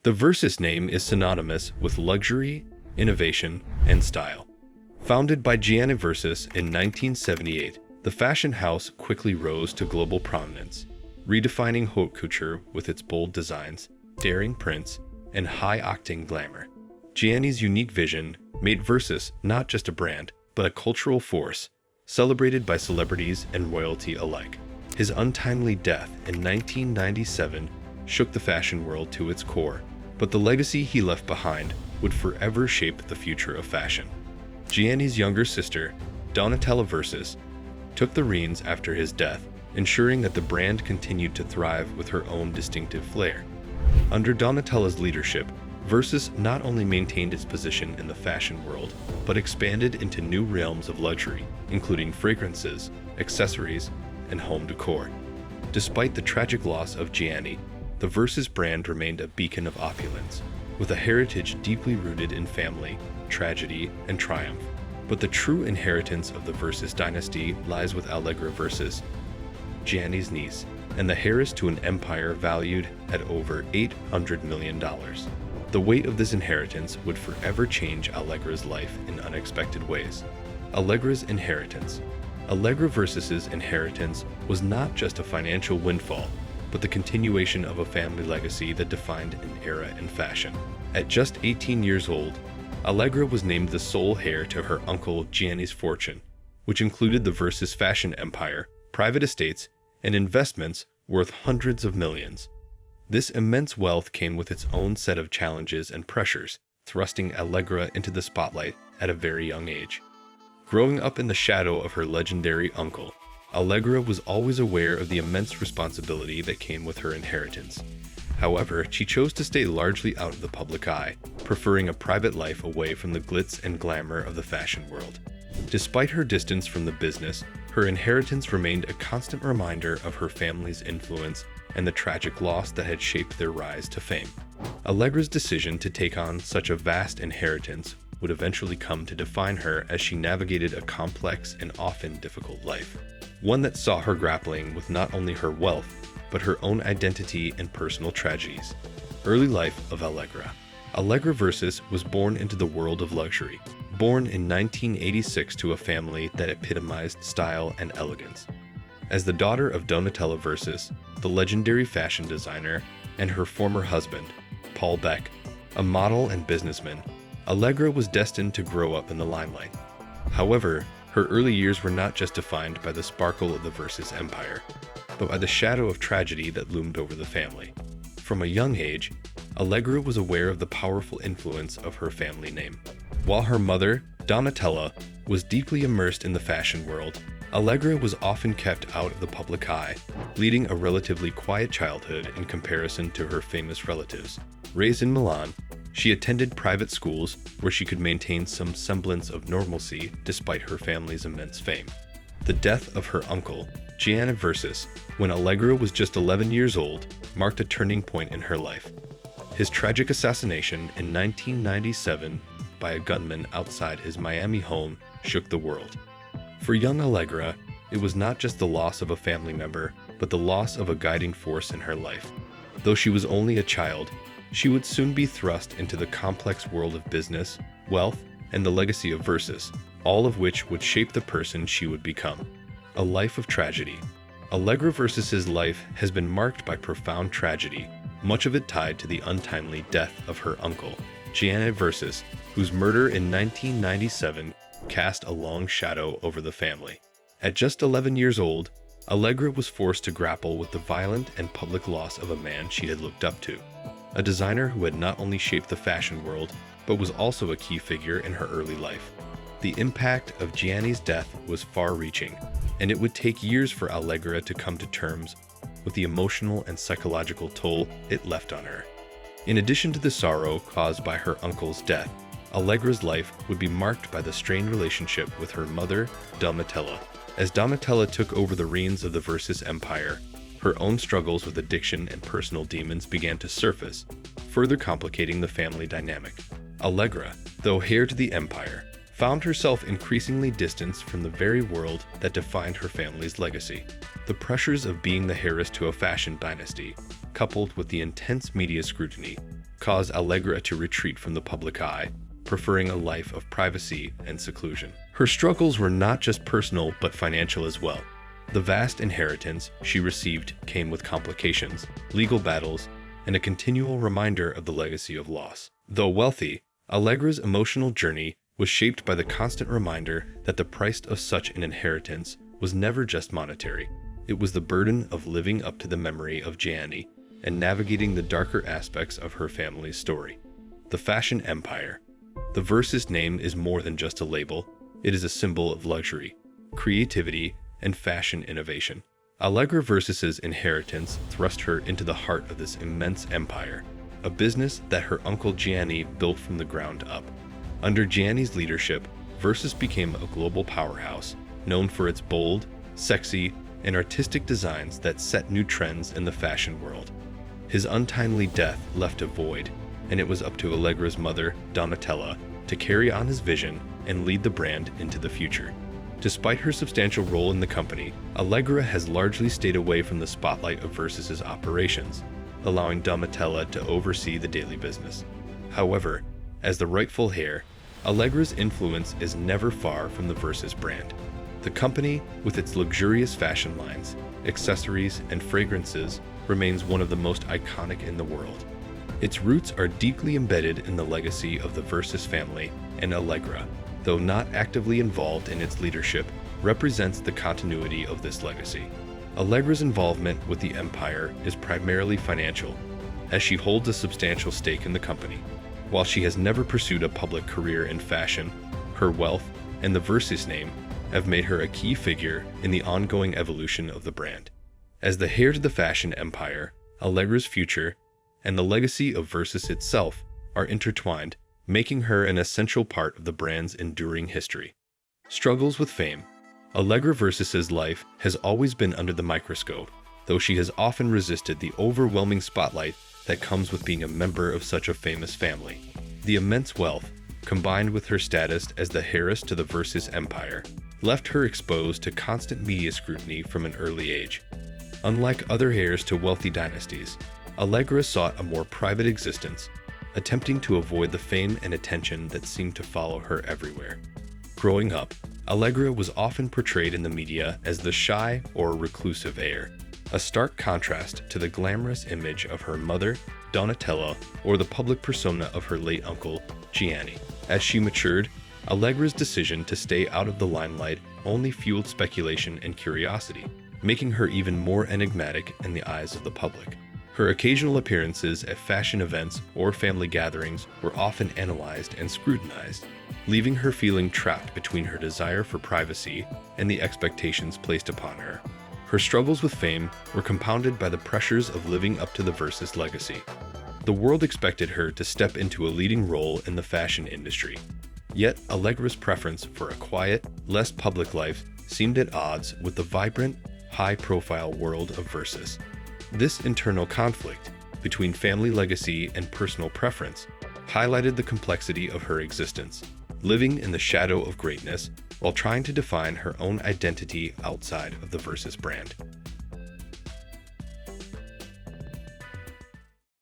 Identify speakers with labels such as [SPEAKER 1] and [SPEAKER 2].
[SPEAKER 1] The Versace name is synonymous with luxury, innovation, and style. Founded by Gianni Versace in 1978, the fashion house quickly rose to global prominence, redefining haute couture with its bold designs, daring prints, and high-octane glamour. Gianni's unique vision made Versace not just a brand, but a cultural force, celebrated by celebrities and royalty alike. His untimely death in 1997 shook the fashion world to its core, but the legacy he left behind would forever shape the future of fashion. Gianni's younger sister, Donatella Versace, took the reins after his death, ensuring that the brand continued to thrive with her own distinctive flair. Under Donatella's leadership, Versace not only maintained its position in the fashion world, but expanded into new realms of luxury, including fragrances, accessories, and home decor. Despite the tragic loss of Gianni, the Versace brand remained a beacon of opulence, with a heritage deeply rooted in family, tragedy, and triumph. But the true inheritance of the Versace dynasty lies with Allegra Versace, Gianni's niece, and the heiress to an empire valued at over $800 million. The weight of this inheritance would forever change Allegra's life in unexpected ways. Allegra's inheritance. Allegra Versace's inheritance was not just a financial windfall, but the continuation of a family legacy that defined an era in fashion. At just 18 years old, Allegra was named the sole heir to her uncle Gianni's fortune, which included the Versace fashion empire, private estates, and investments worth hundreds of millions. This immense wealth came with its own set of challenges and pressures, thrusting Allegra into the spotlight at a very young age. Growing up in the shadow of her legendary uncle, Allegra was always aware of the immense responsibility that came with her inheritance. However, she chose to stay largely out of the public eye, preferring a private life away from the glitz and glamour of the fashion world. Despite her distance from the business, her inheritance remained a constant reminder of her family's influence and the tragic loss that had shaped their rise to fame. Allegra's decision to take on such a vast inheritance would eventually come to define her as she navigated a complex and often difficult life, one that saw her grappling with not only her wealth, but her own identity and personal tragedies. Early life of Allegra. Allegra Versace was born into the world of luxury, born in 1986 to a family that epitomized style and elegance. As the daughter of Donatella Versace, the legendary fashion designer, and her former husband, Paul Beck, a model and businessman, Allegra was destined to grow up in the limelight. However, her early years were not just defined by the sparkle of the Versace empire, but by the shadow of tragedy that loomed over the family. From a young age, Allegra was aware of the powerful influence of her family name. While her mother, Donatella, was deeply immersed in the fashion world, Allegra was often kept out of the public eye, leading a relatively quiet childhood in comparison to her famous relatives. Raised in Milan, she attended private schools where she could maintain some semblance of normalcy despite her family's immense fame. The death of her uncle, Gianni Versace, when Allegra was just 11 years old, marked a turning point in her life. His tragic assassination in 1997 by a gunman outside his Miami home shook the world. For young Allegra, it was not just the loss of a family member, but the loss of a guiding force in her life. Though she was only a child, she would soon be thrust into the complex world of business, wealth, and the legacy of Versace, all of which would shape the person she would become. A life of tragedy. Allegra Versace's life has been marked by profound tragedy, much of it tied to the untimely death of her uncle, Gianni Versace, whose murder in 1997 cast a long shadow over the family. At just 11 years old, Allegra was forced to grapple with the violent and public loss of a man she had looked up to, a designer who had not only shaped the fashion world, but was also a key figure in her early life. The impact of Gianni's death was far-reaching, and it would take years for Allegra to come to terms with the emotional and psychological toll it left on her. In addition to the sorrow caused by her uncle's death, Allegra's life would be marked by the strained relationship with her mother, Donatella. As Donatella took over the reins of the Versace empire, her own struggles with addiction and personal demons began to surface, further complicating the family dynamic. Allegra, though heir to the empire, found herself increasingly distanced from the very world that defined her family's legacy. The pressures of being the heiress to a fashion dynasty, coupled with the intense media scrutiny, caused Allegra to retreat from the public eye, preferring a life of privacy and seclusion. Her struggles were not just personal but financial as well. The vast inheritance she received came with complications, legal battles, and a continual reminder of the legacy of loss. Though wealthy, Allegra's emotional journey was shaped by the constant reminder that the price of such an inheritance was never just monetary. It was the burden of living up to the memory of Gianni and navigating the darker aspects of her family's story. The fashion empire. The Versace name is more than just a label. It is a symbol of luxury, creativity, and fashion innovation. Allegra Versace's inheritance thrust her into the heart of this immense empire, a business that her uncle Gianni built from the ground up. Under Gianni's leadership, Versace became a global powerhouse, known for its bold, sexy, and artistic designs that set new trends in the fashion world. His untimely death left a void, and it was up to Allegra's mother, Donatella, to carry on his vision and lead the brand into the future. Despite her substantial role in the company, Allegra has largely stayed away from the spotlight of Versace's operations, allowing Donatella to oversee the daily business. However, as the rightful heir, Allegra's influence is never far from the Versace brand. The company, with its luxurious fashion lines, accessories, and fragrances, remains one of the most iconic in the world. Its roots are deeply embedded in the legacy of the Versace family, and Allegra, though not actively involved in its leadership, represents the continuity of this legacy. Allegra's involvement with the empire is primarily financial, as she holds a substantial stake in the company. While she has never pursued a public career in fashion, her wealth and the Versace name have made her a key figure in the ongoing evolution of the brand. As the heir to the fashion empire, Allegra's future and the legacy of Versace itself are intertwined, making her an essential part of the brand's enduring history. Struggles with fame. Allegra Versace's life has always been under the microscope, though she has often resisted the overwhelming spotlight that comes with being a member of such a famous family. The immense wealth, combined with her status as the heiress to the Versace empire, left her exposed to constant media scrutiny from an early age. Unlike other heirs to wealthy dynasties, Allegra sought a more private existence, attempting to avoid the fame and attention that seemed to follow her everywhere. Growing up, Allegra was often portrayed in the media as the shy or reclusive heir, a stark contrast to the glamorous image of her mother, Donatella, or the public persona of her late uncle, Gianni. As she matured, Allegra's decision to stay out of the limelight only fueled speculation and curiosity, making her even more enigmatic in the eyes of the public. Her occasional appearances at fashion events or family gatherings were often analyzed and scrutinized, leaving her feeling trapped between her desire for privacy and the expectations placed upon her. Her struggles with fame were compounded by the pressures of living up to the Versace legacy. The world expected her to step into a leading role in the fashion industry. Yet Allegra's preference for a quiet, less public life seemed at odds with the vibrant, high-profile world of Versace. This internal conflict between family legacy and personal preference highlighted the complexity of her existence, living in the shadow of greatness while trying to define her own identity outside of the Versace brand.